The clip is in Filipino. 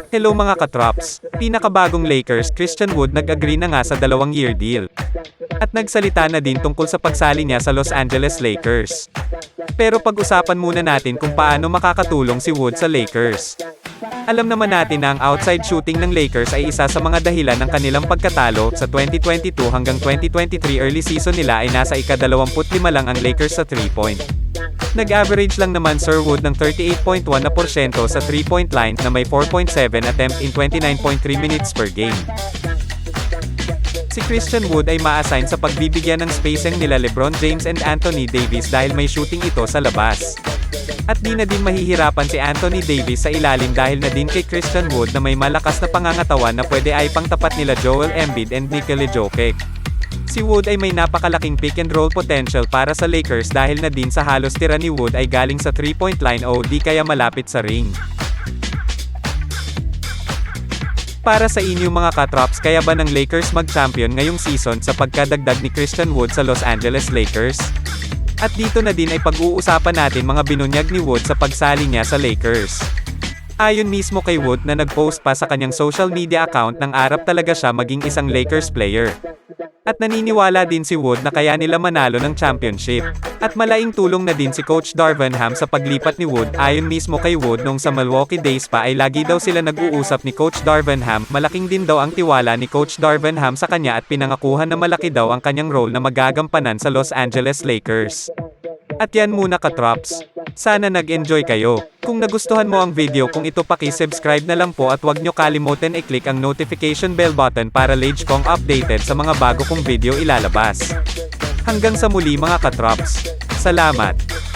Hello mga katrops, pinakabagong Lakers Christian Wood nag-agree na nga sa 2-year deal. At nagsalita na din tungkol sa pagsali niya sa Los Angeles Lakers. Pero pag-usapan muna natin kung paano makakatulong si Wood sa Lakers. Alam naman natin na ang outside shooting ng Lakers ay isa sa mga dahilan ng kanilang pagkatalo. Sa 2022 hanggang 2023 early season nila ay nasa ika-25 lang ang Lakers sa 3-point. Nag-average lang naman Sir Wood ng 38.1% sa 3-point line na may 4.7 attempt in 29.3 minutes per game. Si Christian Wood ay ma-assign sa pagbibigyan ng spacing nila LeBron James and Anthony Davis dahil may shooting ito sa labas. At di na din mahihirapan si Anthony Davis sa ilalim dahil na din kay Christian Wood na may malakas na pangangatawan na pwede ay pangtapat nila Joel Embiid and Nikola Jokic. Si Wood ay may napakalaking pick and roll potential para sa Lakers dahil na din sa halos tira ni Wood ay galing sa 3-point line o di kaya malapit sa ring. Para sa inyo mga katrops, kaya ba ng Lakers mag-champion ngayong season sa pagkadagdag ni Christian Wood sa Los Angeles Lakers? At dito na din ay pag-uusapan natin mga binunyag ni Wood sa pagsali niya sa Lakers. Ayon mismo kay Wood na nag-post pa sa kanyang social media account nang arap talaga siya maging isang Lakers player. At naniniwala din si Wood na kaya nila manalo ng championship. At malaking tulong na din si Coach Darvin Ham sa paglipat ni Wood. Ayon mismo kay Wood nung sa Milwaukee days pa ay lagi daw sila nag-uusap ni Coach Darvin Ham. Malaking din daw ang tiwala ni Coach Darvin Ham sa kanya at pinangakuhan na malaki daw ang kanyang role na magagampanan sa Los Angeles Lakers. At yan muna katrops. Sana nag-enjoy kayo. Kung nagustuhan mo ang video kung ito paki-subscribe na lang po at wag nyo kalimutan i-click ang notification bell button para lagi kong updated sa mga bago kong video ilalabas. Hanggang sa muli mga katrops. Salamat!